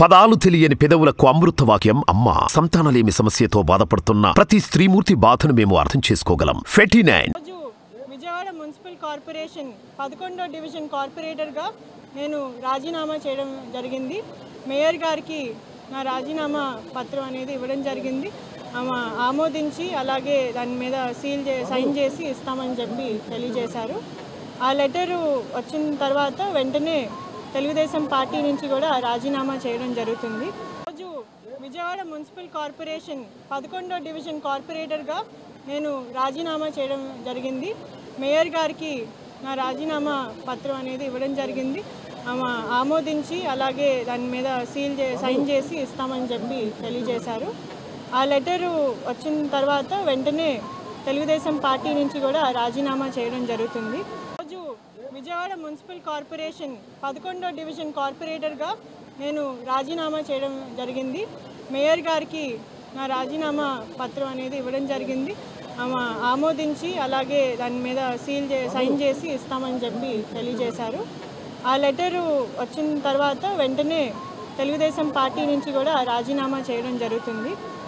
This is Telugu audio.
పదాలు తెలియని పెదవులకు అమృతవాక్యం అమ్మ. సంతానలేమి సమస్యతో బాధపడుతున్న ప్రతి స్త్రీమూర్తి బాధను మేము అర్థం చేసుకోగలం. 49 విజయవాడ మున్సిపల్ కార్పొరేషన్ 11వ డివిజన్ కార్పొరేటర్గా నేను రాజీనామా చేయడం జరిగింది. మేయర్ గారికి నా రాజీనామా పత్రం అనేది ఇవ్వడం జరిగింది. ఆమె ఆమోదించి అలాగే దాని మీద సైన్ చేసి ఇస్తామని చెప్పి తెలియజేశారు. ఆ లెటరు వచ్చిన తర్వాత వెంటనే తెలుగుదేశం పార్టీ నుంచి కూడా రాజీనామా చేయడం జరుగుతుంది. రోజు విజయవాడ మున్సిపల్ కార్పొరేషన్ 11వ డివిజన్ కార్పొరేటర్గా నేను రాజీనామా చేయడం జరిగింది. మేయర్ గారికి నా రాజీనామా పత్రం అనేది ఇవ్వడం జరిగింది. ఆమె ఆమోదించి అలాగే దాని మీద సైన్ చేసి ఇస్తామని చెప్పి తెలియజేశారు. ఆ లెటరు వచ్చిన తర్వాత వెంటనే తెలుగుదేశం పార్టీ నుంచి కూడా రాజీనామా చేయడం జరుగుతుంది. రోజు విజయవాడ మున్సిపల్ కార్పొరేషన్ 11వ డివిజన్ కార్పొరేటర్గా నేను రాజీనామా చేయడం జరిగింది. మేయర్ గారికి నా రాజీనామా పత్రం అనేది ఇవ్వడం జరిగింది. ఆమె ఆమోదించి అలాగే దాని మీద సైన్ చేసి ఇస్తామని చెప్పి తెలియజేశారు. ఆ లెటరు వచ్చిన తర్వాత వెంటనే తెలుగుదేశం పార్టీ నుంచి కూడా రాజీనామా చేయడం జరుగుతుంది.